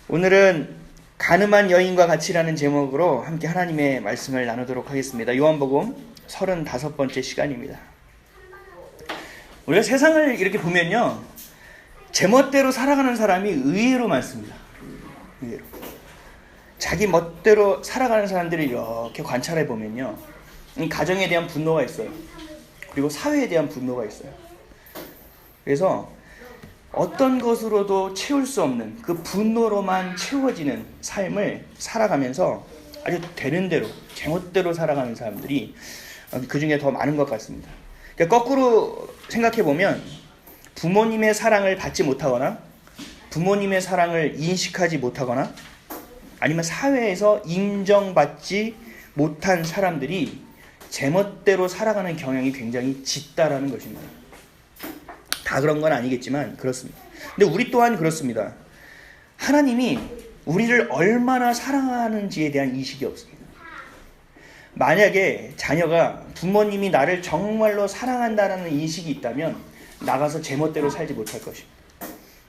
오늘은 가늠한 여인과 같이라는 제목으로 함께 하나님의 말씀을 나누도록 하겠습니다. 요한복음 35번째 시간입니다. 우리가 세상을 이렇게 보면요, 제멋대로 살아가는 사람이 의외로 많습니다. 의외로. 자기 멋대로 살아가는 사람들을 이렇게 관찰해 보면요, 가정에 대한 분노가 있어요. 그리고 사회에 대한 분노가 있어요. 그래서 어떤 것으로도 채울 수 없는 그 분노로만 채워지는 삶을 살아가면서 아주 되는 대로, 제멋대로 살아가는 사람들이 그 중에 더 많은 것 같습니다. 그러니까 거꾸로 생각해 보면 부모님의 사랑을 받지 못하거나 부모님의 사랑을 인식하지 못하거나 아니면 사회에서 인정받지 못한 사람들이 제멋대로 살아가는 경향이 굉장히 짙다라는 것입니다. 다 그런 건 아니겠지만 그렇습니다. 근데 우리 또한 그렇습니다. 하나님이 우리를 얼마나 사랑하는지에 대한 인식이 없습니다. 만약에 자녀가 부모님이 나를 정말로 사랑한다는 인식이 있다면 나가서 제멋대로 살지 못할 것입니다.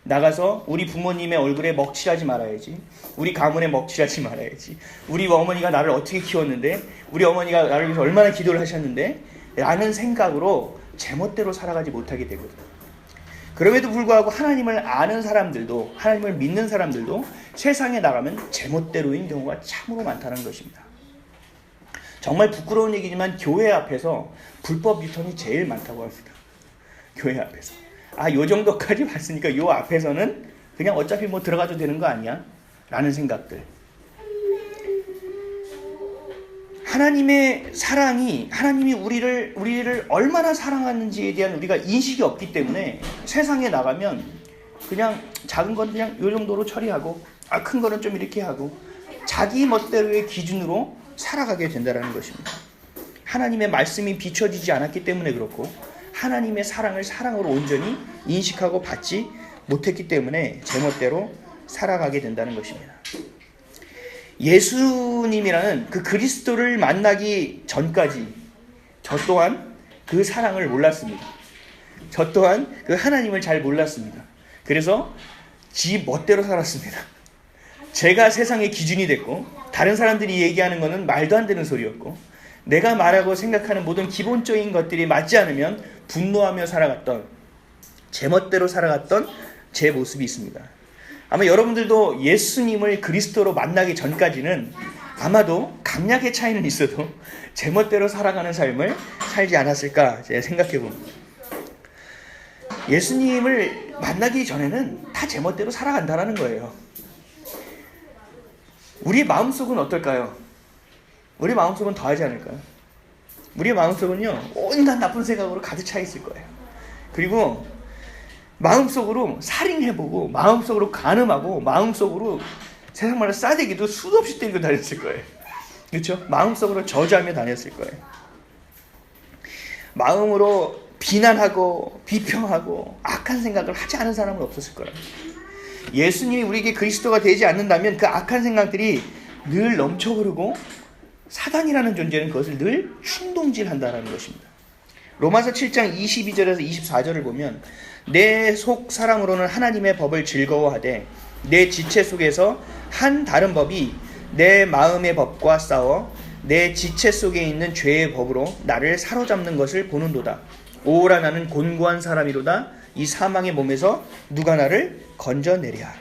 나가서 우리 부모님의 얼굴에 먹칠하지 말아야지, 우리 가문에 먹칠하지 말아야지, 우리 어머니가 나를 어떻게 키웠는데, 우리 어머니가 나를 위해서 얼마나 기도를 하셨는데 라는 생각으로 제멋대로 살아가지 못하게 되거든요. 그럼에도 불구하고 하나님을 아는 사람들도, 하나님을 믿는 사람들도 세상에 나가면 제멋대로인 경우가 참으로 많다는 것입니다. 정말 부끄러운 얘기지만 교회 앞에서 불법 유턴이 제일 많다고 합니다. 교회 앞에서. 요 정도까지 봤으니까 요 앞에서는 그냥 어차피 뭐 들어가도 되는 거 아니야? 라는 생각들. 하나님의 사랑이, 하나님이 우리를 얼마나 사랑하는지에 대한 우리가 인식이 없기 때문에 세상에 나가면 그냥 작은 건 그냥 요 정도로 처리하고, 큰 거는 좀 이렇게 하고, 자기 멋대로의 기준으로 살아가게 된다는 것입니다. 하나님의 말씀이 비춰지지 않았기 때문에 그렇고, 하나님의 사랑을 사랑으로 온전히 인식하고 받지 못했기 때문에 제멋대로 살아가게 된다는 것입니다. 예수님이라는 그 그리스도를 만나기 전까지 저 또한 그 사랑을 몰랐습니다. 저 또한 그 하나님을 잘 몰랐습니다. 그래서 지 멋대로 살았습니다. 제가 세상의 기준이 됐고, 다른 사람들이 얘기하는 것은 말도 안 되는 소리였고, 내가 말하고 생각하는 모든 기본적인 것들이 맞지 않으면 분노하며 살아갔던, 제멋대로 살아갔던 제 모습이 있습니다. 아마 여러분들도 예수님을 그리스도로 만나기 전까지는 아마도 강약의 차이는 있어도 제멋대로 살아가는 삶을 살지 않았을까 제가 생각해 봅니다. 예수님을 만나기 전에는 다 제멋대로 살아간다는 거예요. 우리의 마음속은 어떨까요? 우리 마음속은 더하지 않을까요? 우리의 마음속은요, 온갖 나쁜 생각으로 가득 차 있을 거예요. 그리고 마음속으로 살인해보고, 마음속으로 간음하고, 마음속으로 세상 말로 싸대기도 수도 없이 때리고 다녔을 거예요. 그렇죠? 마음속으로 저주하며 다녔을 거예요. 마음으로 비난하고 비평하고 악한 생각을 하지 않은 사람은 없었을 거라고. 예수님이 우리에게 그리스도가 되지 않는다면 그 악한 생각들이 늘 넘쳐흐르고, 사단이라는 존재는 그것을 늘 충동질한다는 것입니다. 로마서 7장 22절에서 24절을 보면, 내 속 사랑으로는 하나님의 법을 즐거워하되 내 지체 속에서 한 다른 법이 내 마음의 법과 싸워 내 지체 속에 있는 죄의 법으로 나를 사로잡는 것을 보는도다. 오라, 나는 곤고한 사람이로다. 이 사망의 몸에서 누가 나를 건져내랴.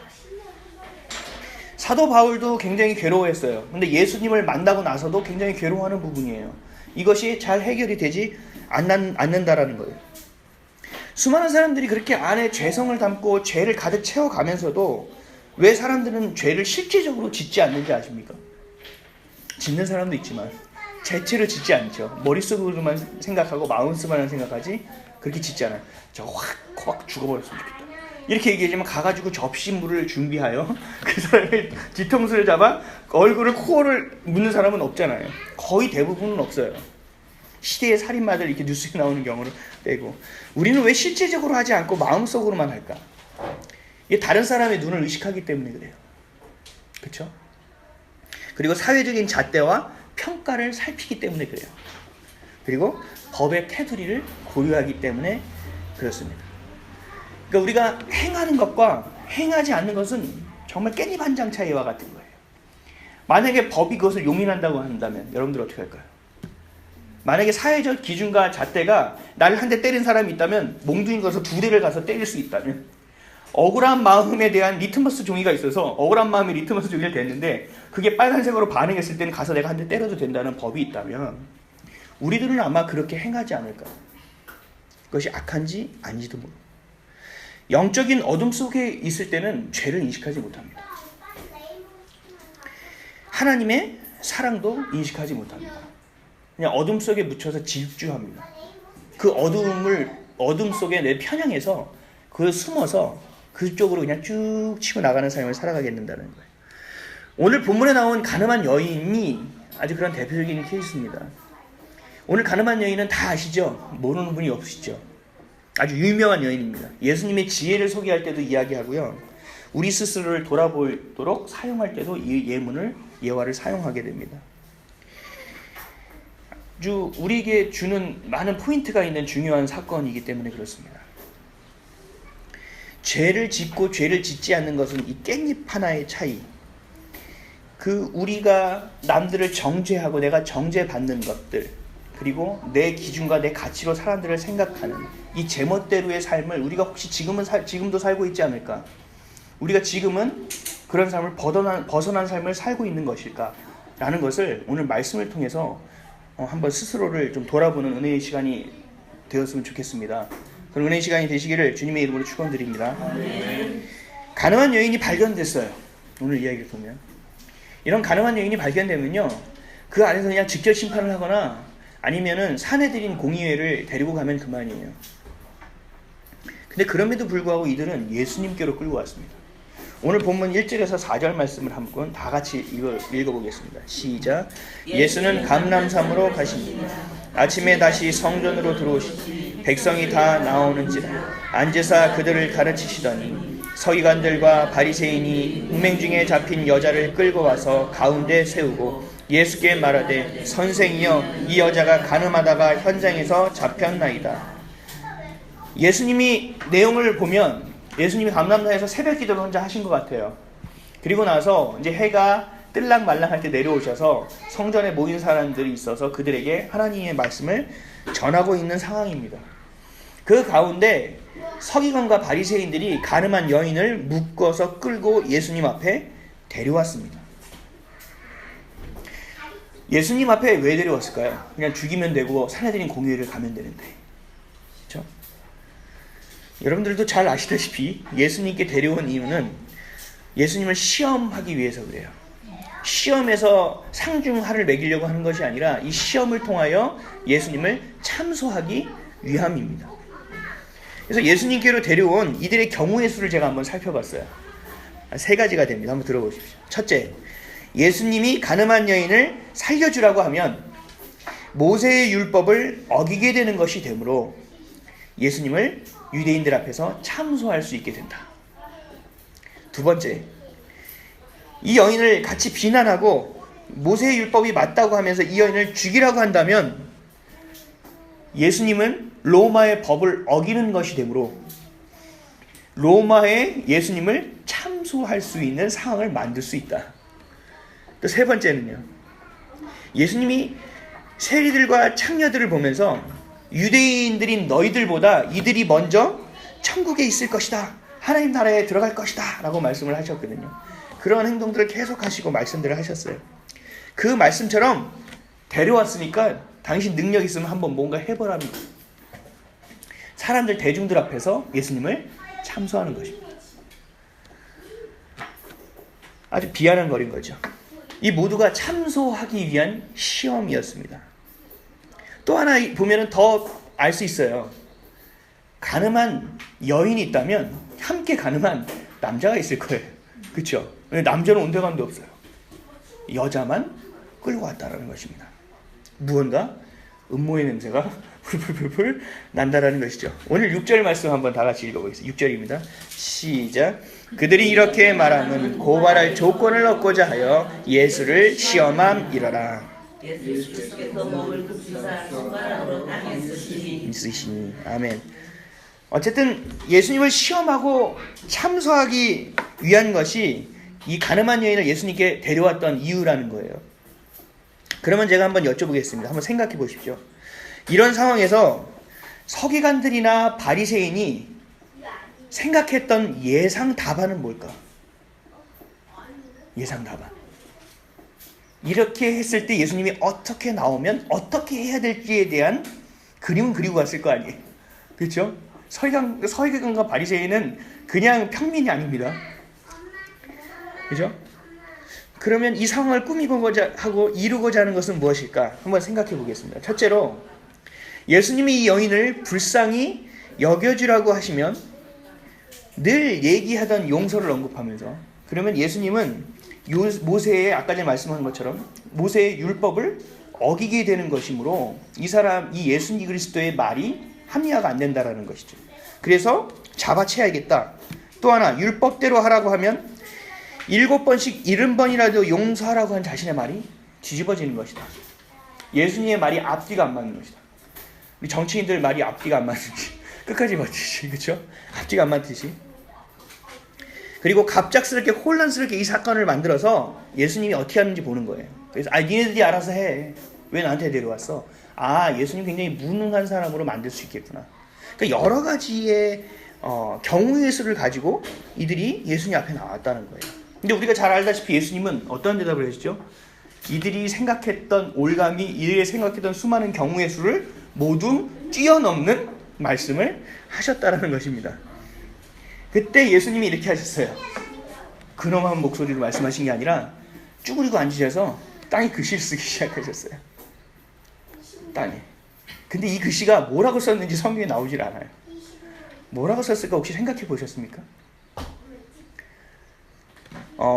사도 바울도 굉장히 괴로워했어요. 근데 예수님을 만나고 나서도 굉장히 괴로워하는 부분이에요. 이것이 잘 해결이 되지 않는다라는 거예요. 수많은 사람들이 그렇게 안에 죄성을 담고 죄를 가득 채워가면서도 왜 사람들은 죄를 실제적으로 짓지 않는지 아십니까? 짓는 사람도 있지만 재체로 짓지 않죠. 머릿속으로만 생각하고 마음속으로만 생각하지 그렇게 짓지 않아요. 저 확 죽어버렸으면 좋겠다. 이렇게 얘기하지만 가가지고 접시물을 준비하여 그 사람의 뒤통수를 잡아 얼굴을 코를 묻는 사람은 없잖아요. 거의 대부분은 없어요. 시대의 살인마들 이렇게 뉴스에 나오는 경우를 빼고. 우리는 왜 실제적으로 하지 않고 마음속으로만 할까? 이게 다른 사람의 눈을 의식하기 때문에 그래요. 그렇죠? 그리고 사회적인 잣대와 평가를 살피기 때문에 그래요. 그리고 법의 테두리를 고려하기 때문에 그렇습니다. 그러니까 우리가 행하는 것과 행하지 않는 것은 정말 깻잎 한 장 차이와 같은 거예요. 만약에 법이 그것을 용인한다고 한다면 여러분들 어떻게 할까요? 만약에 사회적 기준과 잣대가 나를 한 대 때린 사람이 있다면 몽둥이 가서 두 대를 가서 때릴 수 있다면, 억울한 마음에 대한 리트머스 종이가 있어서 억울한 마음에 리트머스 종이를 댔는데 그게 빨간색으로 반응했을 때는 가서 내가 한 대 때려도 된다는 법이 있다면 우리들은 아마 그렇게 행하지 않을까. 그것이 악한지 아닌지도 모르고 영적인 어둠 속에 있을 때는 죄를 인식하지 못합니다. 하나님의 사랑도 인식하지 못합니다. 그냥 어둠 속에 묻혀서 질주합니다. 그 어둠 속에 내 편향해서 그 숨어서 그쪽으로 그냥 쭉 치고 나가는 삶을 살아가겠는다는 거예요. 오늘 본문에 나온 가늠한 여인이 아주 그런 대표적인 케이스입니다. 오늘 가늠한 여인은 다 아시죠? 모르는 분이 없으시죠? 아주 유명한 여인입니다. 예수님의 지혜를 소개할 때도 이야기하고요. 우리 스스로를 돌아보도록 사용할 때도 이 예화를 사용하게 됩니다. 아주 우리에게 주는 많은 포인트가 있는 중요한 사건이기 때문에 그렇습니다. 죄를 짓고 죄를 짓지 않는 것은 이 깻잎 하나의 차이. 우리가 남들을 정죄하고 내가 정죄받는 것들, 그리고 내 기준과 내 가치로 사람들을 생각하는 이 제멋대로의 삶을 우리가 혹시 지금도 살고 있지 않을까? 우리가 지금은 그런 삶을 벗어난 삶을 살고 있는 것일까? 라는 것을 오늘 말씀을 통해서 한번 스스로를 좀 돌아보는 은혜의 시간이 되었으면 좋겠습니다. 그런 은혜의 시간이 되시기를 주님의 이름으로 축원드립니다. 가늠한 여인이 발견됐어요. 오늘 이야기를 보면 이런 가늠한 여인이 발견되면요, 그 안에서 그냥 직접 심판을 하거나 아니면은 사내들인 공의회를 데리고 가면 그만이에요. 근데 그럼에도 불구하고 이들은 예수님께로 끌고 왔습니다. 오늘 본문 1절에서 4절 말씀을 한번 다 같이 읽어보겠습니다. 시작. 예수는 감람산으로 가십니다. 아침에 다시 성전으로 들어오시니 백성이 다 나오는지라 앉으사 그들을 가르치시더니 서기관들과 바리새인이 운명 중에 잡힌 여자를 끌고 와서 가운데 세우고 예수께 말하되 선생이여 이 여자가 간음하다가 현장에서 잡혔나이다. 예수님이 내용을 보면 예수님이 감람산에서 새벽 기도를 혼자 하신 것 같아요. 그리고 나서 이제 해가 뜰랑말랑할 때 내려오셔서 성전에 모인 사람들이 있어서 그들에게 하나님의 말씀을 전하고 있는 상황입니다. 그 가운데 서기관과 바리새인들이 간음한 여인을 묶어서 끌고 예수님 앞에 데려왔습니다. 예수님 앞에 왜 데려왔을까요? 그냥 죽이면 되고 사내들인 공의회를 가면 되는데, 그렇죠? 여러분들도 잘 아시다시피 예수님께 데려온 이유는 예수님을 시험하기 위해서 그래요. 시험에서 상중하를 매기려고 하는 것이 아니라 이 시험을 통하여 예수님을 참소하기 위함입니다. 그래서 예수님께로 데려온 이들의 경우의 수를 제가 한번 살펴봤어요. 3가지가 됩니다. 한번 들어보십시오. 첫째, 예수님이 간음한 여인을 살려주라고 하면 모세의 율법을 어기게 되는 것이 되므로 예수님을 유대인들 앞에서 참소할 수 있게 된다. 두 번째, 이 여인을 같이 비난하고 모세의 율법이 맞다고 하면서 이 여인을 죽이라고 한다면 예수님은 로마의 법을 어기는 것이 되므로 로마의 예수님을 참소할 수 있는 상황을 만들 수 있다. 또 세 번째는요, 예수님이 세리들과 창녀들을 보면서 유대인들인 너희들보다 이들이 먼저 천국에 있을 것이다, 하나님 나라에 들어갈 것이다 라고 말씀을 하셨거든요. 그런 행동들을 계속 하시고 말씀들을 하셨어요. 그 말씀처럼 데려왔으니까 당신 능력 있으면 한번 뭔가 해보라는 거예요. 사람들 대중들 앞에서 예수님을 참소하는 것입니다. 아주 비아냥거린 거죠. 이 모두가 참소하기 위한 시험이었습니다. 또 하나 보면은 더 알 수 있어요. 간음한 여인이 있다면 함께 간음한 남자가 있을 거예요. 그렇죠? 남자는 온데간데 없어요. 여자만 끌고 왔다라는 것입니다. 무언가 음모의 냄새가 풀풀풀풀 난다라는 것이죠. 오늘 6절 말씀 한번 다 같이 읽어보겠습니다. 6절입니다. 시작. 그들이 이렇게 말하면 고발할 조건을 얻고자 하여 예수를 시험함이러라. 예수께서 몸을 굽히사 손가락으로 땅에 쓰시니. 아멘. 어쨌든 예수님을 시험하고 참소하기 위한 것이 이 가늠한 여인을 예수님께 데려왔던 이유라는 거예요. 그러면 제가 한번 여쭤보겠습니다. 한번 생각해 보십시오. 이런 상황에서 서기관들이나 바리새인이 생각했던 예상 답안은 뭘까? 예상 답안. 이렇게 했을 때 예수님이 어떻게 나오면 어떻게 해야 될지에 대한 그림은 그리고 갔을 거 아니에요. 그렇죠? 서기관과 바리새인은 그냥 평민이 아닙니다. 그죠? 그러면 이 상황을 꾸미고자 하고 이루고자 하는 것은 무엇일까? 한번 생각해 보겠습니다. 첫째로 예수님이 이 여인을 불쌍히 여겨주라고 하시면 늘 얘기하던 용서를 언급하면서, 그러면 예수님은 모세의 아까 전에 말씀한 것처럼 모세의 율법을 어기게 되는 것이므로 이 예수 그리스도의 말이 합리화가 안 된다라는 것이죠. 그래서 잡아채야겠다. 또 하나, 율법대로 하라고 하면 7번씩 70번이라도 용서하라고 한 자신의 말이 뒤집어지는 것이다. 예수님의 말이 앞뒤가 안 맞는 것이다. 우리 정치인들 말이 앞뒤가 안 맞는지 끝까지 버티지, 그렇죠? 앞뒤가 안 맞듯이. 그리고 갑작스럽게 혼란스럽게 이 사건을 만들어서 예수님이 어떻게 하는지 보는 거예요. 그래서 니네들이 알아서 해. 왜 나한테 데려왔어? 예수님 굉장히 무능한 사람으로 만들 수 있겠구나. 그러니까 여러 가지의 경우의 수를 가지고 이들이 예수님 앞에 나왔다는 거예요. 근데 우리가 잘 알다시피 예수님은 어떤 대답을 하시죠? 이들이 생각했던 올감이, 이들이 생각했던 수많은 경우의 수를 모두 뛰어넘는 말씀을 하셨다라는 것입니다. 그때 예수님이 이렇게 하셨어요. 근엄한 목소리로 말씀하신 게 아니라 쭈그리고 앉으셔서 땅에 글씨를 쓰기 시작하셨어요. 땅에. 근데 이 글씨가 뭐라고 썼는지 성경에 나오질 않아요. 뭐라고 썼을까 혹시 생각해 보셨습니까?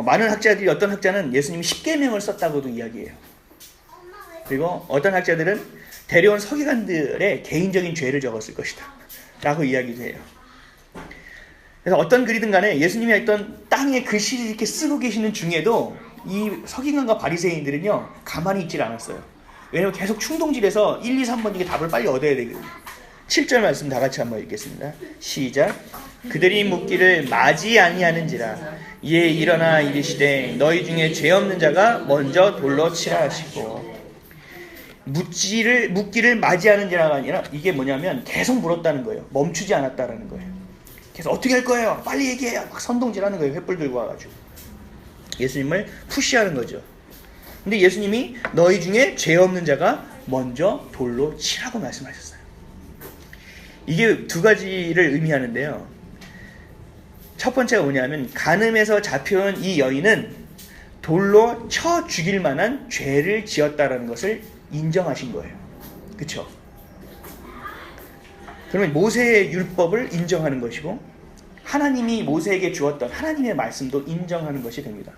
많은 학자들이, 어떤 학자는 예수님이 10계명을 썼다고도 이야기해요. 그리고 어떤 학자들은 데려온 서기관들의 개인적인 죄를 적었을 것이다 라고 이야기도 해요. 그래서 어떤 글이든 간에 예수님이 했던 땅에 글씨를 이렇게 쓰고 계시는 중에도 이 서기관과 바리새인들은요 가만히 있질 않았어요. 왜냐하면 계속 충동질해서 1, 2, 3번 중에 답을 빨리 얻어야 되거든요. 7절 말씀 다 같이 한번 읽겠습니다. 시작. 그들이 묻기를 맞이 아니하는지라. 이에 일어나 이르시되 너희 중에 죄 없는 자가 먼저 돌로 치라 하시고. 묻기를 맞이하는지라가 아니라 이게 뭐냐면 계속 물었다는 거예요. 멈추지 않았다라는 거예요. 그래서 어떻게 할 거예요? 빨리 얘기해요. 막 선동질하는 거예요. 횃불 들고 와가지고 예수님을 푸시하는 거죠. 근데 예수님이 너희 중에 죄 없는 자가 먼저 돌로 치라고 말씀하셨어요. 이게 두 가지를 의미하는데요. 첫 번째가 뭐냐면 간음에서 잡혀온 이 여인은 돌로 쳐 죽일 만한 죄를 지었다라는 것을 인정하신 거예요. 그렇죠? 그러면 모세의 율법을 인정하는 것이고 하나님이 모세에게 주었던 하나님의 말씀도 인정하는 것이 됩니다.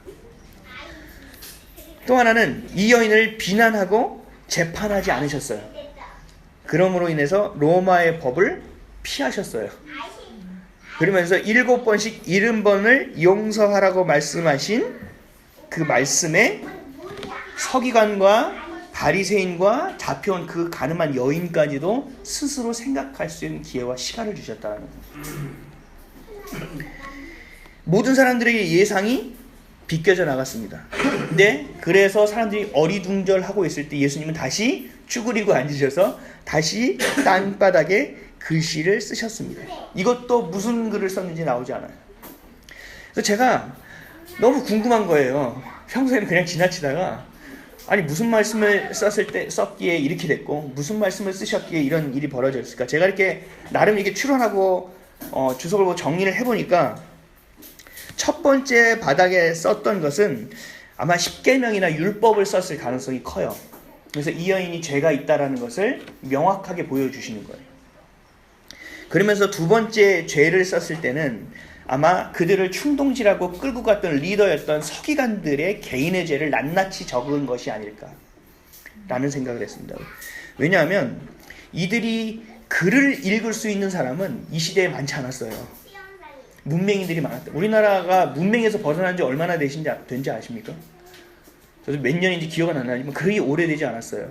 또 하나는 이 여인을 비난하고 재판하지 않으셨어요. 그러므로 인해서 로마의 법을 피하셨어요. 그러면서 7번씩 70번을 용서하라고 말씀하신 그 말씀에 서기관과 바리새인과 잡혀온 그 가늠한 여인까지도 스스로 생각할 수 있는 기회와 시간을 주셨다는 거예요. 모든 사람들에게 예상이 비껴져 나갔습니다. 근데 그래서 사람들이 어리둥절하고 있을 때 예수님은 다시 쭈그리고 앉으셔서 다시 땅바닥에 글씨를 쓰셨습니다. 이것도 무슨 글을 썼는지 나오지 않아요. 그래서 제가 너무 궁금한 거예요. 평소에는 그냥 지나치다가 아니 무슨 말씀을 썼기에 이렇게 됐고 무슨 말씀을 쓰셨기에 이런 일이 벌어졌을까. 제가 이렇게 나름 이렇게 추론하고 주석을 보고 정리를 해보니까 첫 번째 바닥에 썼던 것은 아마 10계명이나 율법을 썼을 가능성이 커요. 그래서 이 여인이 죄가 있다라는 것을 명확하게 보여주시는 거예요. 그러면서 두 번째 죄를 썼을 때는 아마 그들을 충동질하고 끌고 갔던 리더였던 서기관들의 개인의 죄를 낱낱이 적은 것이 아닐까라는 생각을 했습니다. 왜냐하면 이들이 글을 읽을 수 있는 사람은 이 시대에 많지 않았어요. 문맹인들이 많았다. 우리나라가 문맹에서 벗어난 지 얼마나 된지 아십니까? 저도 몇 년인지 기억은 안 나지만 거의 오래되지 않았어요.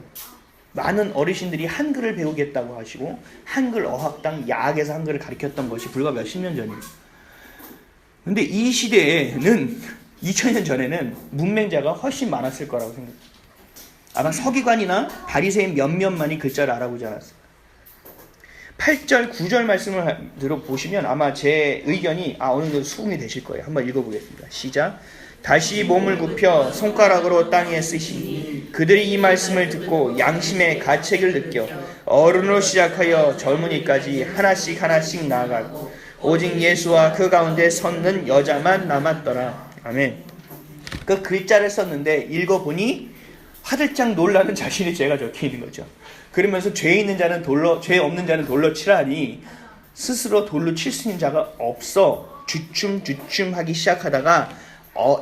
많은 어르신들이 한글을 배우겠다고 하시고 한글 어학당 야학에서 한글을 가르쳤던 것이 불과 몇십 년 전이에요. 근데 이 시대에는 2000년 전에는 문맹자가 훨씬 많았을 거라고 생각해요. 아마 서기관이나 바리새인 몇몇만이 글자를 알아보지 않았어요. 8절, 9절 말씀을 들어보시면 아마 제 의견이 어느 정도 수긍이 되실 거예요. 한번 읽어보겠습니다. 시작. 다시 몸을 굽혀 손가락으로 땅에 쓰시니 그들이 이 말씀을 듣고 양심의 가책을 느껴 어른으로 시작하여 젊은이까지 하나씩 하나씩 나아가고 오직 예수와 그 가운데 섰는 여자만 남았더라. 아멘. 그 글자를 썼는데 읽어보니 화들짝 놀라는 자신의 죄가 적혀 있는 거죠. 그러면서 죄 없는 자는 돌로 치라니 스스로 돌로 칠 수 있는 자가 없어 주춤주춤하기 시작하다가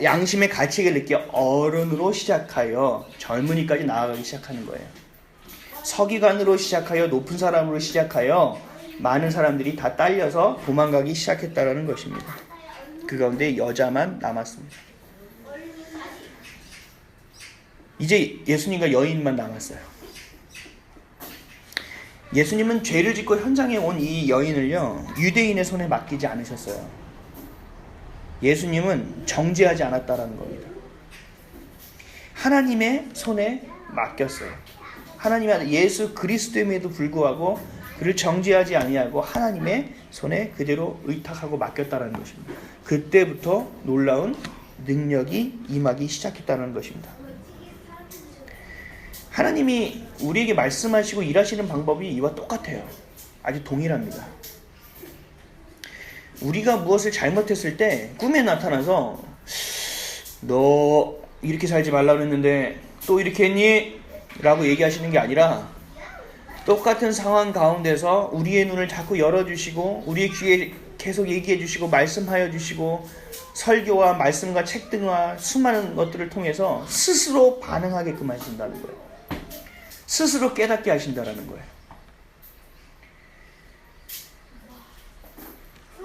양심의 가책을 느껴 어른으로 시작하여 젊은이까지 나아가기 시작하는 거예요. 서기관으로 시작하여 높은 사람으로 시작하여 많은 사람들이 다 딸려서 도망가기 시작했다라는 것입니다. 그 가운데 여자만 남았습니다. 이제 예수님과 여인만 남았어요. 예수님은 죄를 짓고 현장에 온 이 여인을요, 유대인의 손에 맡기지 않으셨어요. 예수님은 정죄하지 않았다라는 겁니다. 하나님의 손에 맡겼어요. 하나님의 예수 그리스도임에도 불구하고 그를 정죄하지 아니하고 하나님의 손에 그대로 의탁하고 맡겼다라는 것입니다. 그때부터 놀라운 능력이 임하기 시작했다는 것입니다. 하나님이 우리에게 말씀하시고 일하시는 방법이 이와 똑같아요. 아주 동일합니다. 우리가 무엇을 잘못했을 때 꿈에 나타나서 너 이렇게 살지 말라고 했는데 또 이렇게 했니? 라고 얘기하시는 게 아니라 똑같은 상황 가운데서 우리의 눈을 자꾸 열어주시고 우리의 귀에 계속 얘기해 주시고 말씀하여 주시고 설교와 말씀과 책 등과 수많은 것들을 통해서 스스로 반응하게끔 하신다는 거예요. 스스로 깨닫게 하신다는 거예요.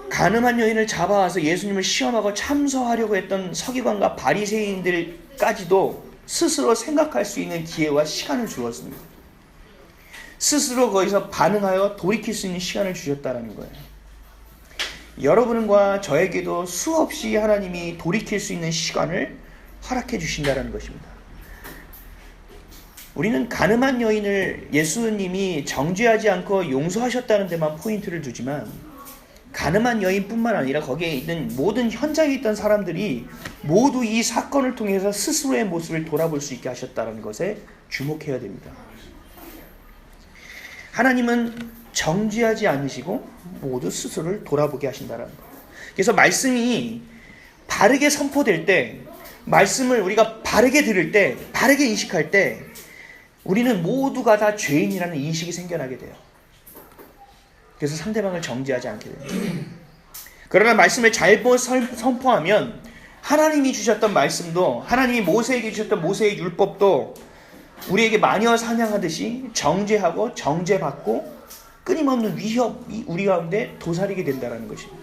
가늠한 여인을 잡아와서 예수님을 시험하고 참소하려고 했던 서기관과 바리새인들까지도 스스로 생각할 수 있는 기회와 시간을 주었습니다. 스스로 거기서 반응하여 돌이킬 수 있는 시간을 주셨다는 거예요. 여러분과 저에게도 수없이 하나님이 돌이킬 수 있는 시간을 허락해 주신다는 것입니다. 우리는 가늠한 여인을 예수님이 정죄하지 않고 용서하셨다는 데만 포인트를 두지만 가늠한 여인뿐만 아니라 거기에 있는 모든 현장에 있던 사람들이 모두 이 사건을 통해서 스스로의 모습을 돌아볼 수 있게 하셨다는 것에 주목해야 됩니다. 하나님은 정죄하지 않으시고 모두 스스로를 돌아보게 하신다는 거예요. 그래서 말씀이 바르게 선포될 때, 말씀을 우리가 바르게 들을 때, 바르게 인식할 때 우리는 모두가 다 죄인이라는 인식이 생겨나게 돼요. 그래서 상대방을 정죄하지 않게 됩니다. 그러나 말씀을 잘못 선포하면 하나님이 주셨던 말씀도, 하나님이 모세에게 주셨던 모세의 율법도 우리에게 마녀 사냥하듯이 정죄하고 정죄받고 끊임없는 위협이 우리 가운데 도사리게 된다는 것입니다.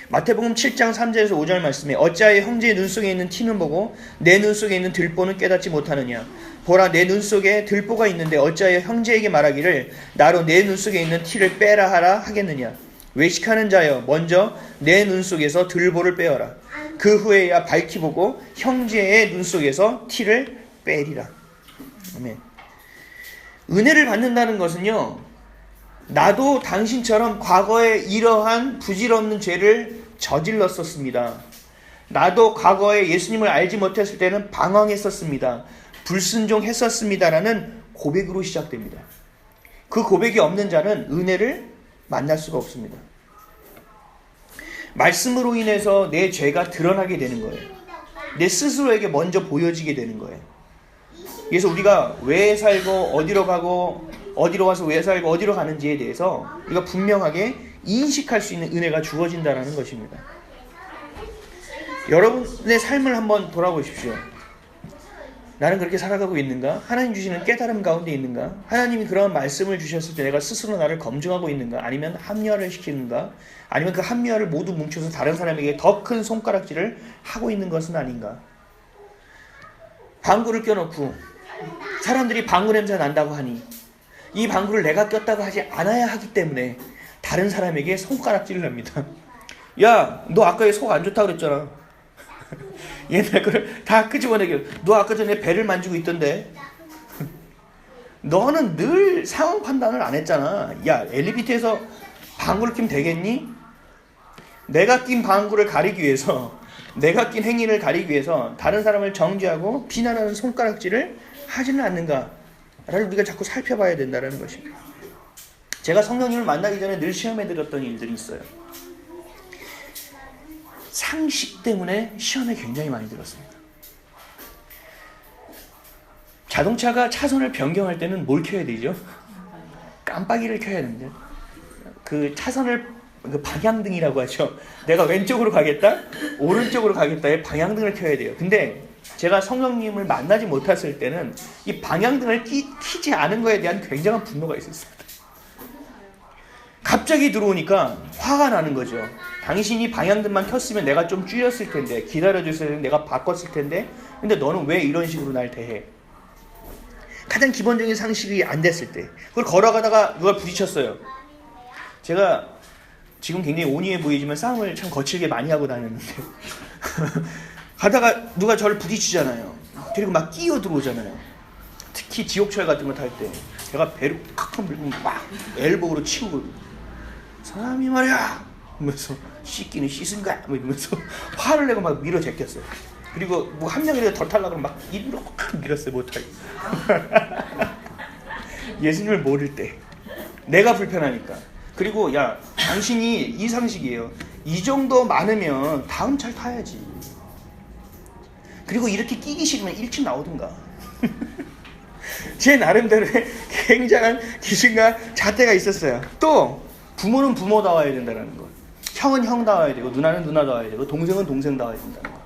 마태복음 7장 3절에서 5절 말씀에 어찌하여 형제의 눈 속에 있는 티는 보고 내 눈 속에 있는 들보는 깨닫지 못하느냐. 보라, 내 눈 속에 들보가 있는데 어찌하여 형제에게 말하기를 나로 내 눈 속에 있는 티를 빼라 하라 하겠느냐. 외식하는 자여, 먼저 내 눈 속에서 들보를 빼어라. 그 후에야 밝히 보고 형제의 눈 속에서 티를 빼리라. 아멘. 은혜를 받는다는 것은요, 나도 당신처럼 과거에 이러한 부질없는 죄를 저질렀었습니다. 나도 과거에 예수님을 알지 못했을 때는 방황했었습니다. 불순종했었습니다라는 고백으로 시작됩니다. 그 고백이 없는 자는 은혜를 만날 수가 없습니다. 말씀으로 인해서 내 죄가 드러나게 되는 거예요. 내 스스로에게 먼저 보여지게 되는 거예요. 그래서 우리가 왜 살고 어디로 가고 어디로 와서 왜 살고 어디로 가는지에 대해서 우리가 분명하게 인식할 수 있는 은혜가 주어진다는 것입니다. 여러분의 삶을 한번 돌아보십시오. 나는 그렇게 살아가고 있는가? 하나님 주시는 깨달음 가운데 있는가? 하나님이 그런 말씀을 주셨을 때 내가 스스로 나를 검증하고 있는가? 아니면 합리화를 시키는가? 아니면 그 합리화를 모두 뭉쳐서 다른 사람에게 더 큰 손가락질을 하고 있는 것은 아닌가? 방구를 껴놓고 사람들이 방구 냄새 난다고 하니 이 방구를 내가 꼈다고 하지 않아야 하기 때문에 다른 사람에게 손가락질을 합니다. 야, 너 아까 속 안 좋다 그랬잖아. 옛날 거를 다 끄집어내게. 너 아까 전에 배를 만지고 있던데. 너는 늘 상황 판단을 안 했잖아. 야, 엘리베이터에서 방구를 끼면 되겠니? 내가 낀 방구를 가리기 위해서, 내가 낀 행위를 가리기 위해서 다른 사람을 정죄하고 비난하는 손가락질을 하지는 않는가? 를 우리가 자꾸 살펴봐야 된다는 것입니다. 제가 성령님을 만나기 전에 늘 시험에 들었던 일들이 있어요. 상식 때문에 시험에 굉장히 많이 들었습니다. 자동차가 차선을 변경할 때는 뭘 켜야 되죠? 깜빡이를 켜야 되는데, 그 차선을, 그 방향등이라고 하죠. 내가 왼쪽으로 가겠다, 오른쪽으로 가겠다의 방향등을 켜야 돼요. 근데 제가 성령님을 만나지 못했을 때는 이 방향등을 켜지 않은 거에 대한 굉장한 분노가 있었습니다. 갑자기 들어오니까 화가 나는 거죠. 당신이 방향등만 켰으면 내가 좀 줄였을 텐데, 기다려줬을 텐데, 내가 바꿨을 텐데, 근데 너는 왜 이런 식으로 날 대해? 가장 기본적인 상식이 안 됐을 때, 그걸 걸어가다가 누가 부딪혔어요. 제가 지금 굉장히 온유해 보이지만 싸움을 참 거칠게 많이 하고 다녔는데 가다가 누가 저를 부딪히잖아요. 그리고 막 끼어 들어오잖아요. 특히 지옥철 같은 거 탈 때 제가 배를 칵 밀고 막 엘보로 치고, 사람이 말이야 이러면서 씻기는 씻은가 뭐 이러면서 화를 내고 막 밀어 제꼈어요. 그리고 뭐 한 명이라도 더 타려고 하면 막 입으로 칵 밀었어요. 못하게. 예수님을 모를 때 내가 불편하니까. 그리고 야, 당신이 이 상식이에요. 이 정도 많으면 다음 차를 타야지. 그리고 이렇게 끼기 싫으면 일찍 나오든가. 제 나름대로의 굉장한 기준과 잣대가 있었어요. 또 부모는 부모다워야 된다는 거, 형은 형다워야 되고, 누나는 누나다워야 되고, 동생은 동생다워야 된다는 거.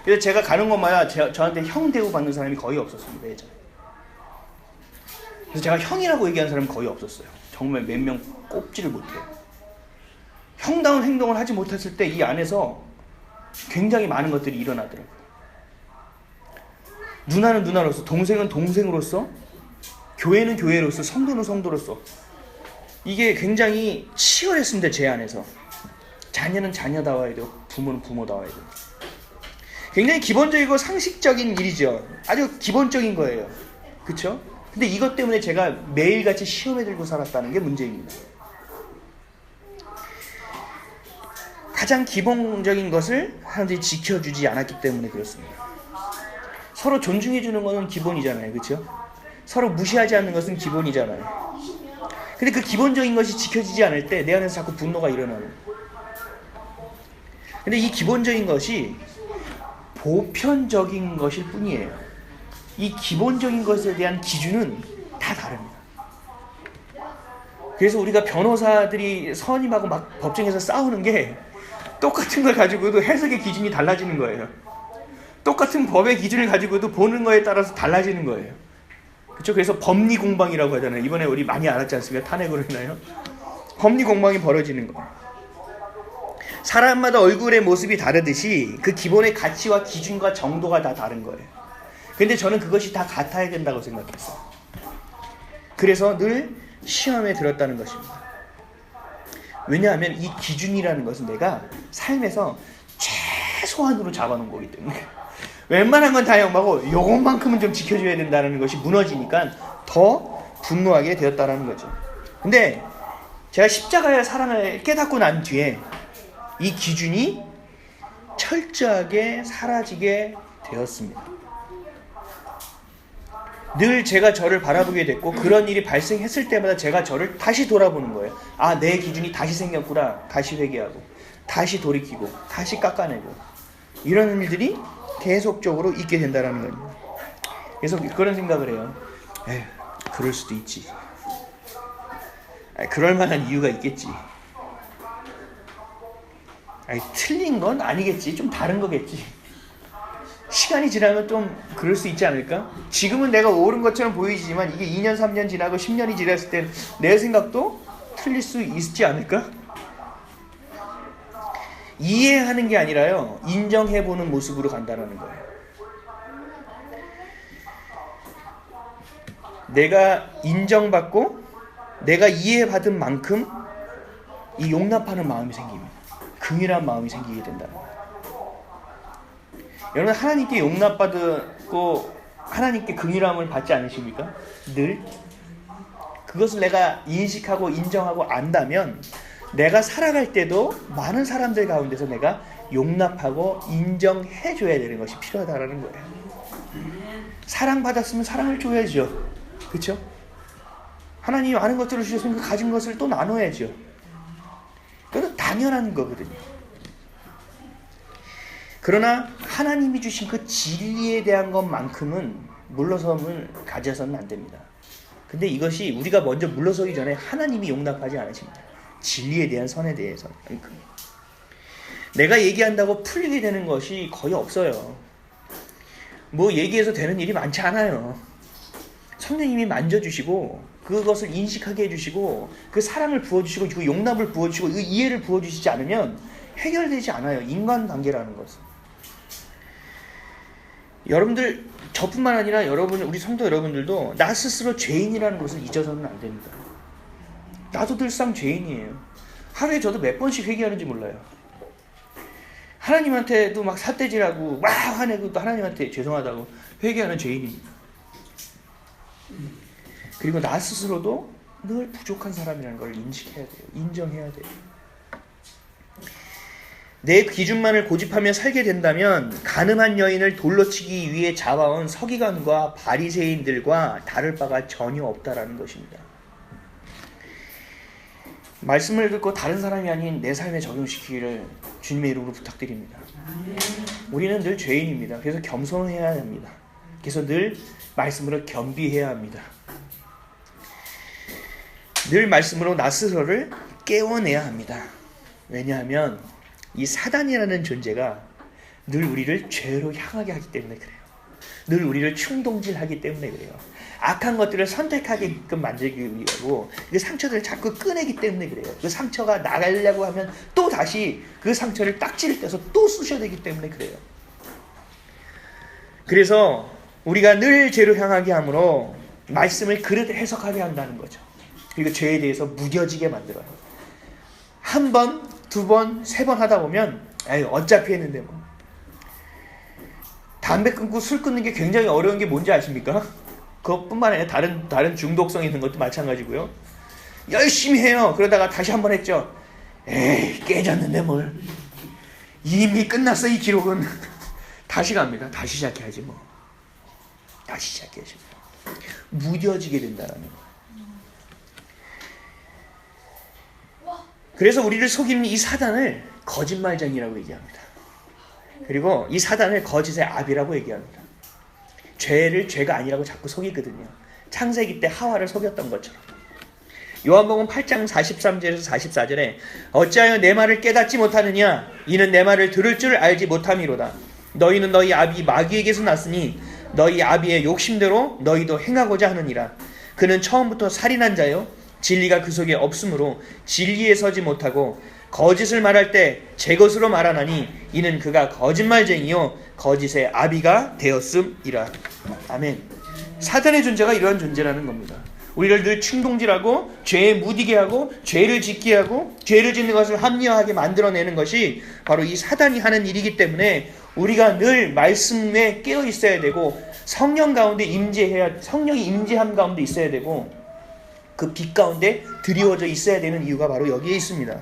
그래서 제가 가는 곳마다 저한테 형 대우 받는 사람이 거의 없었습니다. 예전에. 그래서 제가 형이라고 얘기하는 사람은 거의 없었어요. 정말 몇 명 꼽지를 못해요. 형다운 행동을 하지 못했을 때 이 안에서 굉장히 많은 것들이 일어나더라고요. 누나는 누나로서, 동생은 동생으로서, 교회는 교회로서, 성도는 성도로서, 이게 굉장히 치열했습니다. 제 안에서. 자녀는 자녀다워야 되고, 부모는 부모다워야 되고. 굉장히 기본적이고 상식적인 일이죠. 아주 기본적인 거예요. 그쵸? 근데 이것 때문에 제가 매일같이 시험에 들고 살았다는 게 문제입니다. 가장 기본적인 것을 사람들이 지켜주지 않았기 때문에 그렇습니다. 서로 존중해주는 것은 기본이잖아요. 그렇죠? 서로 무시하지 않는 것은 기본이잖아요. 근데 그 기본적인 것이 지켜지지 않을 때 내 안에서 자꾸 분노가 일어나는. 근데 이 기본적인 것이 보편적인 것일 뿐이에요. 이 기본적인 것에 대한 기준은 다 다릅니다. 그래서 우리가 변호사들이 선임하고 막 법정에서 싸우는 게 똑같은 걸 가지고도 해석의 기준이 달라지는 거예요. 똑같은 법의 기준을 가지고도 보는 거에 따라서 달라지는 거예요. 그렇죠? 그래서 법리 공방이라고 하잖아요. 이번에 우리 많이 알았지 않습니까? 탄핵으로 인하여 법리 공방이 벌어지는 거예요. 사람마다 얼굴의 모습이 다르듯이 그 기본의 가치와 기준과 정도가 다 다른 거예요. 근데 저는 그것이 다 같아야 된다고 생각했어요. 그래서 늘 시험에 들었다는 것입니다. 왜냐하면 이 기준이라는 것은 내가 삶에서 최소한으로 잡아놓은 거기 때문에, 웬만한 건 다 영마고 요것만큼은 좀 지켜줘야 된다는 것이 무너지니까 더 분노하게 되었다는 거죠. 근데 제가 십자가의 사랑을 깨닫고 난 뒤에 이 기준이 철저하게 사라지게 되었습니다. 늘 제가 저를 바라보게 됐고, 그런 일이 발생했을 때마다 제가 저를 다시 돌아보는 거예요. 아, 내 기준이 다시 생겼구나. 다시 회개하고, 다시 돌이키고, 다시 깎아내고, 이런 일들이 계속적으로 있게 된다는 거예요. 그래서 그런 생각을 해요. 에휴, 그럴 수도 있지. 그럴 만한 이유가 있겠지. 틀린 건 아니겠지. 좀 다른 거겠지. 시간이 지나면 좀 그럴 수 있지 않을까? 지금은 내가 옳은 것처럼 보이지만 이게 2년, 3년 지나고 10년이 지났을 땐 내 생각도 틀릴 수 있지 않을까? 이해하는 게 아니라요, 인정해보는 모습으로 간다는 거예요. 내가 인정받고 내가 이해받은 만큼 이 용납하는 마음이 생깁니다. 긍휼한 마음이 생기게 된다는 거예요. 여러분, 하나님께 용납받고 하나님께 긍휼함을 받지 않으십니까? 늘 그것을 내가 인식하고 인정하고 안다면 내가 살아갈 때도 많은 사람들 가운데서 내가 용납하고 인정해줘야 되는 것이 필요하다라는 거예요. 사랑받았으면 사랑을 줘야죠. 그렇죠? 하나님이 많은 것들을 주셨으면 그 가진 것을 또 나눠야죠. 그건 당연한 거거든요. 그러나 하나님이 주신 그 진리에 대한 것만큼은 물러섬을 가져서는 안 됩니다. 근데 이것이 우리가 먼저 물러서기 전에 하나님이 용납하지 않으십니다. 진리에 대한 선에 대해서는. 내가 얘기한다고 풀리게 되는 것이 거의 없어요. 뭐 얘기해서 되는 일이 많지 않아요. 성령님이 만져주시고 그것을 인식하게 해주시고 그 사랑을 부어주시고 그 용납을 부어주시고 그 이해를 부어주시지 않으면 해결되지 않아요. 인간관계라는 것은. 여러분들, 저뿐만 아니라 여러분, 우리 성도 여러분들도 나 스스로 죄인이라는 것을 잊어서는 안 됩니다. 나도 늘상 죄인이에요. 하루에 저도 몇 번씩 회개하는지 몰라요. 하나님한테도 막 삿대질하고 막 화내고 또 하나님한테 죄송하다고 회개하는 죄인입니다. 그리고 나 스스로도 늘 부족한 사람이라는 걸 인식해야 돼요. 인정해야 돼요. 내 기준만을 고집하며 살게 된다면 가늠한 여인을 돌로 치기 위해 잡아온 서기관과 바리새인들과 다를 바가 전혀 없다라는 것입니다. 말씀을 듣고 다른 사람이 아닌 내 삶에 적용시키기를 주님의 이름으로 부탁드립니다. 우리는 늘 죄인입니다. 그래서 겸손해야 합니다. 그래서 늘 말씀으로 겸비해야 합니다. 늘 말씀으로 나 스스로를 깨워내야 합니다. 왜냐하면 이 사단이라는 존재가 늘 우리를 죄로 향하게 하기 때문에 그래요. 늘 우리를 충동질하기 때문에 그래요. 악한 것들을 선택하게끔 만들기 위하고 그 상처들을 자꾸 꺼내기 때문에 그래요. 그 상처가 나가려고 하면 또 다시 그 상처를 딱지를 떼서 또 쑤셔야 되기 때문에 그래요. 그래서 우리가 늘 죄로 향하게 함으로 말씀을 그릇 해석하게 한다는 거죠. 그리고 죄에 대해서 무뎌지게 만들어요. 한 번, 두 번, 세 번 하다 보면 에이, 어차피 했는데 뭐. 담배 끊고 술 끊는 게 굉장히 어려운 게 뭔지 아십니까? 그것뿐만 아니라 다른 중독성 있는 것도 마찬가지고요. 열심히 해요. 그러다가 다시 한 번 했죠. 에이, 깨졌는데 뭘. 이미 끝났어, 이 기록은. 다시 갑니다. 다시 시작해야지 뭐. 다시 시작해야지. 무뎌지게 된다는 거예요. 그래서 우리를 속이는 이 사단을 거짓말쟁이라고 얘기합니다. 그리고 이 사단을 거짓의 아비라고 얘기합니다. 죄를 죄가 아니라고 자꾸 속이거든요. 창세기 때 하와를 속였던 것처럼. 요한복음 8장 43절에서 44절에 어찌하여 내 말을 깨닫지 못하느냐? 이는 내 말을 들을 줄 알지 못함이로다. 너희는 너희 아비 마귀에게서 났으니 너희 아비의 욕심대로 너희도 행하고자 하느니라. 그는 처음부터 살인한 자요 진리가 그 속에 없으므로 진리에 서지 못하고 거짓을 말할 때 제 것으로 말하나니 이는 그가 거짓말쟁이요 거짓의 아비가 되었음이라. 아멘. 사단의 존재가 이러한 존재라는 겁니다. 우리를 늘 충동질하고 죄에 묻히게 하고 죄를 짓게 하고 죄를 짓는 것을 합리화하게 만들어내는 것이 바로 이 사단이 하는 일이기 때문에 우리가 늘 말씀에 깨어 있어야 되고 성령 가운데 임재해야, 성령이 임재함 가운데 있어야 되고 그 빛 가운데 드리워져 있어야 되는 이유가 바로 여기에 있습니다.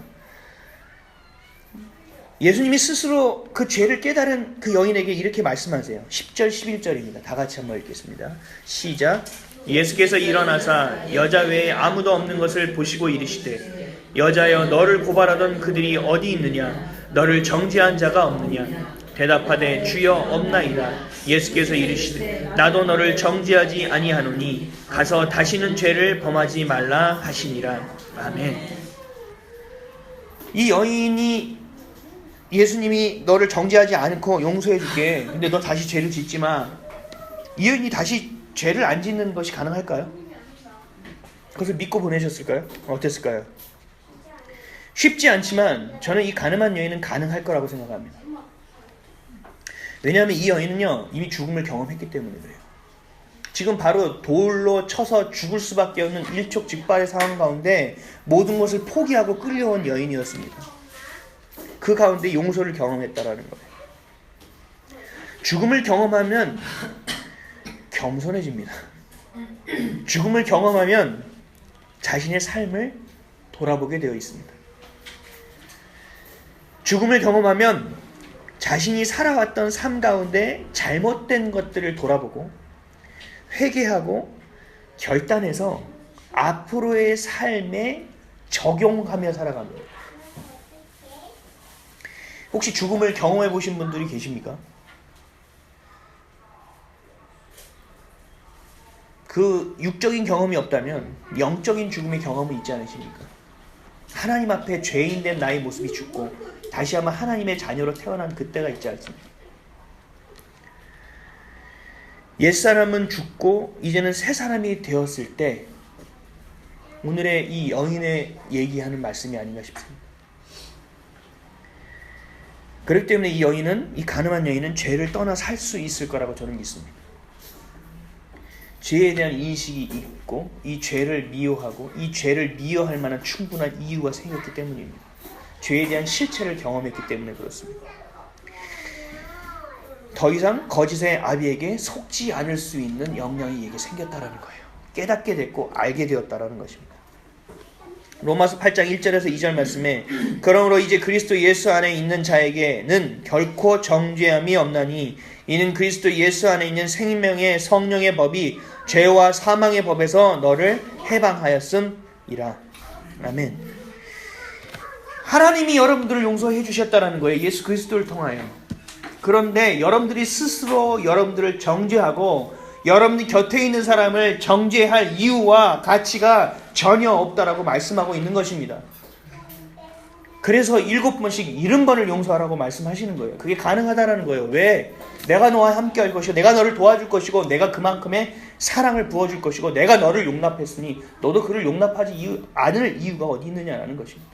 예수님이 스스로 그 죄를 깨달은 그 여인에게 이렇게 말씀하세요. 10절 11절입니다. 다 같이 한번 읽겠습니다. 시작. 예수께서 일어나사 여자 외에 아무도 없는 것을 보시고 이르시되 여자여 너를 고발하던 그들이 어디 있느냐? 너를 정죄한 자가 없느냐? 대답하되 주여 없나이다. 예수께서 이르시되 나도 너를 정죄하지 아니하노니 가서 다시는 죄를 범하지 말라 하시니라. 아멘. 이 여인이 예수님이 너를 정죄하지 않고 용서해 줄게. 근데 너 다시 죄를 짓지 마. 이 여인이 다시 죄를 안 짓는 것이 가능할까요? 그것을 믿고 보내셨을까요? 어땠을까요? 쉽지 않지만 저는 이 가늠한 여인은 가능할 거라고 생각합니다. 왜냐하면 이 여인은요 이미 죽음을 경험했기 때문에 그래요. 지금 바로 돌로 쳐서 죽을 수밖에 없는 일촉즉발의 상황 가운데 모든 것을 포기하고 끌려온 여인이었습니다. 그 가운데 용서를 경험했다라는 거예요. 죽음을 경험하면 겸손해집니다. 죽음을 경험하면 자신의 삶을 돌아보게 되어 있습니다. 죽음을 경험하면 자신이 살아왔던 삶 가운데 잘못된 것들을 돌아보고 회개하고 결단해서 앞으로의 삶에 적용하며 살아갑니다. 혹시 죽음을 경험해 보신 분들이 계십니까? 그 육적인 경험이 없다면 영적인 죽음의 경험은 있지 않으십니까? 하나님 앞에 죄인된 나의 모습이 죽고 다시 한번 하나님의 자녀로 태어난 그때가 있지 않습니까? 옛사람은 죽고 이제는 새 사람이 되었을 때 오늘의 이 여인의 얘기하는 말씀이 아닌가 싶습니다. 그렇기 때문에 이 가늠한 여인은 죄를 떠나 살 수 있을 거라고 저는 믿습니다. 죄에 대한 인식이 있고 이 죄를 미워하고 이 죄를 미워할 만한 충분한 이유가 생겼기 때문입니다. 죄에 대한 실체를 경험했기 때문에 그렇습니다. 더 이상 거짓의 아비에게 속지 않을 수 있는 역량이 이에게 생겼다라는 거예요. 깨닫게 됐고 알게 되었다라는 것입니다. 로마서 8장 1절에서 2절 말씀에 그러므로 이제 그리스도 예수 안에 있는 자에게는 결코 정죄함이 없나니 이는 그리스도 예수 안에 있는 생명의 성령의 법이 죄와 사망의 법에서 너를 해방하였음이라. 아멘. 하나님이 여러분들을 용서해 주셨다는 거예요. 예수 그리스도를 통하여. 그런데 여러분들이 스스로 여러분들을 정죄하고 여러분들 곁에 있는 사람을 정죄할 이유와 가치가 전혀 없다라고 말씀하고 있는 것입니다. 그래서 7번씩 70번을 용서하라고 말씀하시는 거예요. 그게 가능하다라는 거예요. 왜? 내가 너와 함께 할 것이고 내가 너를 도와줄 것이고 내가 그만큼의 사랑을 부어줄 것이고 내가 너를 용납했으니 너도 그를 용납하지 않을 이유가 어디 있느냐라는 것입니다.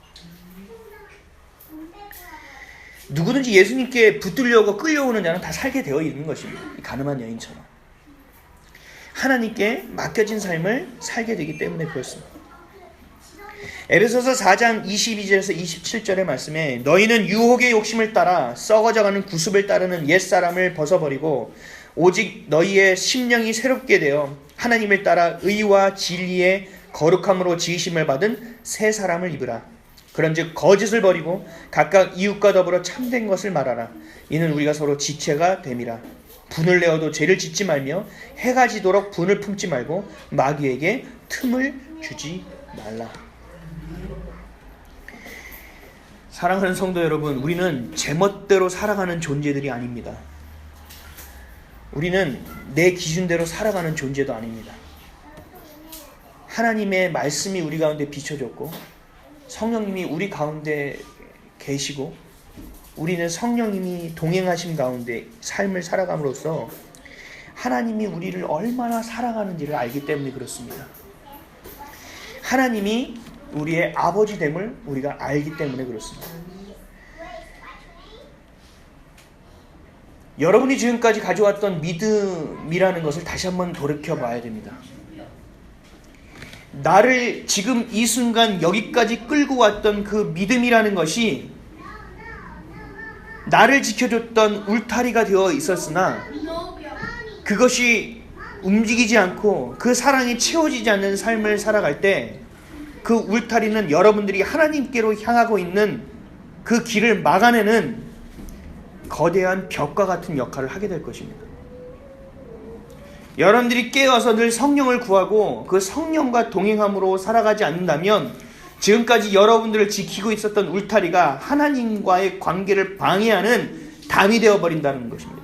누구든지 예수님께 붙들려고 끌려오는 자는 다 살게 되어 있는 것입니다. 이 가늠한 여인처럼. 하나님께 맡겨진 삶을 살게 되기 때문에 그렇습니다. 에베소서 4장 22절에서 27절의 말씀에 너희는 유혹의 욕심을 따라 썩어져가는 구습을 따르는 옛사람을 벗어버리고 오직 너희의 심령이 새롭게 되어 하나님을 따라 의와 진리의 거룩함으로 지으심을 받은 새 사람을 입으라. 그런즉 거짓을 버리고 각각 이웃과 더불어 참된 것을 말하라. 이는 우리가 서로 지체가 됨이라. 분을 내어도 죄를 짓지 말며 해가 지도록 분을 품지 말고 마귀에게 틈을 주지 말라. 사랑하는 성도 여러분, 우리는 제멋대로 살아가는 존재들이 아닙니다. 우리는 내 기준대로 살아가는 존재도 아닙니다. 하나님의 말씀이 우리 가운데 비춰졌고 성령님이 우리 가운데 계시고 우리는 성령님이 동행하심 가운데 삶을 살아감으로써 하나님이 우리를 얼마나 사랑하는지를 알기 때문에 그렇습니다. 하나님이 우리의 아버지됨을 우리가 알기 때문에 그렇습니다. 여러분이 지금까지 가져왔던 믿음이라는 것을 다시 한번 돌이켜봐야 됩니다. 나를 지금 이 순간 여기까지 끌고 왔던 그 믿음이라는 것이 나를 지켜줬던 울타리가 되어 있었으나 그것이 움직이지 않고 그 사랑이 채워지지 않는 삶을 살아갈 때 그 울타리는 여러분들이 하나님께로 향하고 있는 그 길을 막아내는 거대한 벽과 같은 역할을 하게 될 것입니다. 여러분들이 깨어서 늘 성령을 구하고 그 성령과 동행함으로 살아가지 않는다면 지금까지 여러분들을 지키고 있었던 울타리가 하나님과의 관계를 방해하는 담이 되어버린다는 것입니다.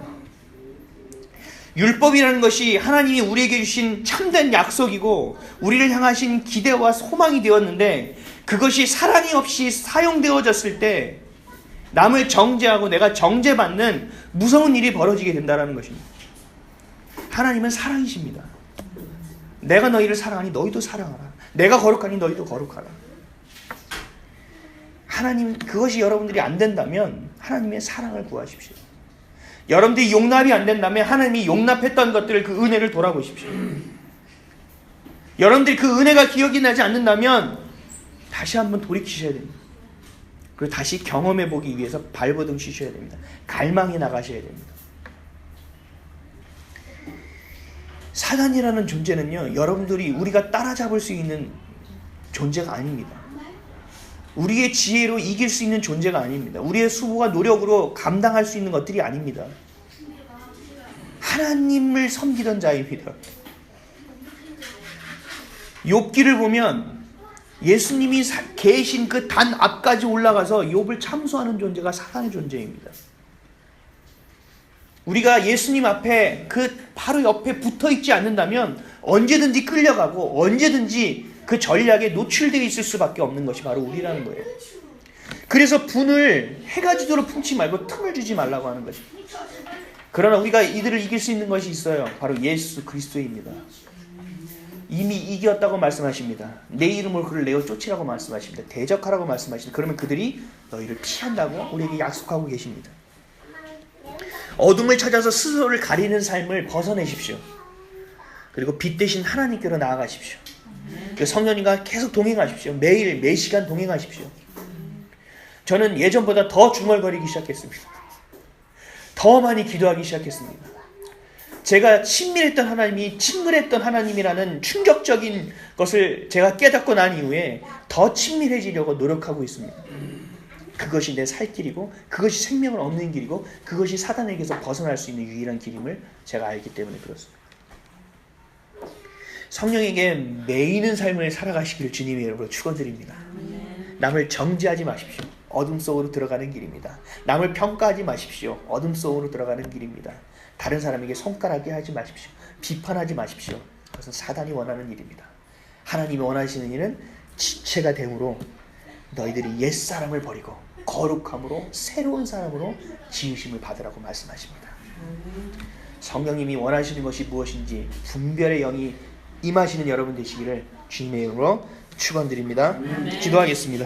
율법이라는 것이 하나님이 우리에게 주신 참된 약속이고 우리를 향하신 기대와 소망이 되었는데 그것이 사랑이 없이 사용되어졌을 때 남을 정죄하고 내가 정죄받는 무서운 일이 벌어지게 된다는 것입니다. 하나님은 사랑이십니다. 내가 너희를 사랑하니 너희도 사랑하라. 내가 거룩하니 너희도 거룩하라. 하나님, 그것이 여러분들이 안 된다면 하나님의 사랑을 구하십시오. 여러분들이 용납이 안 된다면 하나님이 용납했던 것들을 그 은혜를 돌아보십시오. 여러분들이 그 은혜가 기억이 나지 않는다면 다시 한번 돌이키셔야 됩니다. 그리고 다시 경험해 보기 위해서 발버둥 치셔야 됩니다. 갈망해 나가셔야 됩니다. 사단이라는 존재는요, 여러분들이 우리가 따라잡을 수 있는 존재가 아닙니다. 우리의 지혜로 이길 수 있는 존재가 아닙니다. 우리의 수고와 노력으로 감당할 수 있는 것들이 아닙니다. 하나님을 섬기던 자입니다. 욥기를 보면 예수님이 계신 그 단 앞까지 올라가서 욥을 참수하는 존재가 사단의 존재입니다. 우리가 예수님 앞에 그 바로 옆에 붙어 있지 않는다면 언제든지 끌려가고 언제든지 그 전략에 노출되어 있을 수밖에 없는 것이 바로 우리라는 거예요. 그래서 분을 해가 지도록 품지 말고 틈을 주지 말라고 하는 것입니다. 그러나 우리가 이들을 이길 수 있는 것이 있어요. 바로 예수 그리스도입니다. 이미 이겼다고 말씀하십니다. 내 이름으로 그를 내어 쫓으라고 말씀하십니다. 대적하라고 말씀하십니다. 그러면 그들이 너희를 피한다고 우리에게 약속하고 계십니다. 어둠을 찾아서 스스로를 가리는 삶을 벗어내십시오. 그리고 빛 대신 하나님께로 나아가십시오. 성령님과 계속 동행하십시오. 매일 매시간 동행하십시오. 저는 예전보다 더 중얼거리기 시작했습니다. 더 많이 기도하기 시작했습니다. 제가 친밀했던 하나님이 친근했던 하나님이라는 충격적인 것을 제가 깨닫고 난 이후에 더 친밀해지려고 노력하고 있습니다. 그것이 내 살 길이고 그것이 생명을 얻는 길이고 그것이 사단에게서 벗어날 수 있는 유일한 길임을 제가 알기 때문에 그렇습니다. 성령에게 매이는 삶을 살아가시기를 주님의 이름으로 축원드립니다. 남을 정죄하지 마십시오. 어둠 속으로 들어가는 길입니다. 남을 평가하지 마십시오. 어둠 속으로 들어가는 길입니다. 다른 사람에게 손가락이 하지 마십시오. 비판하지 마십시오. 그것은 사단이 원하는 일입니다. 하나님이 원하시는 일은 지체가 됨으로 너희들이 옛사람을 버리고 거룩함으로 새로운 사람으로 지으심을 받으라고 말씀하십니다. 성령님이 원하시는 것이 무엇인지 분별의 영이 임하시는 여러분 되시기를 주님의 이름으로 축원드립니다. 기도하겠습니다.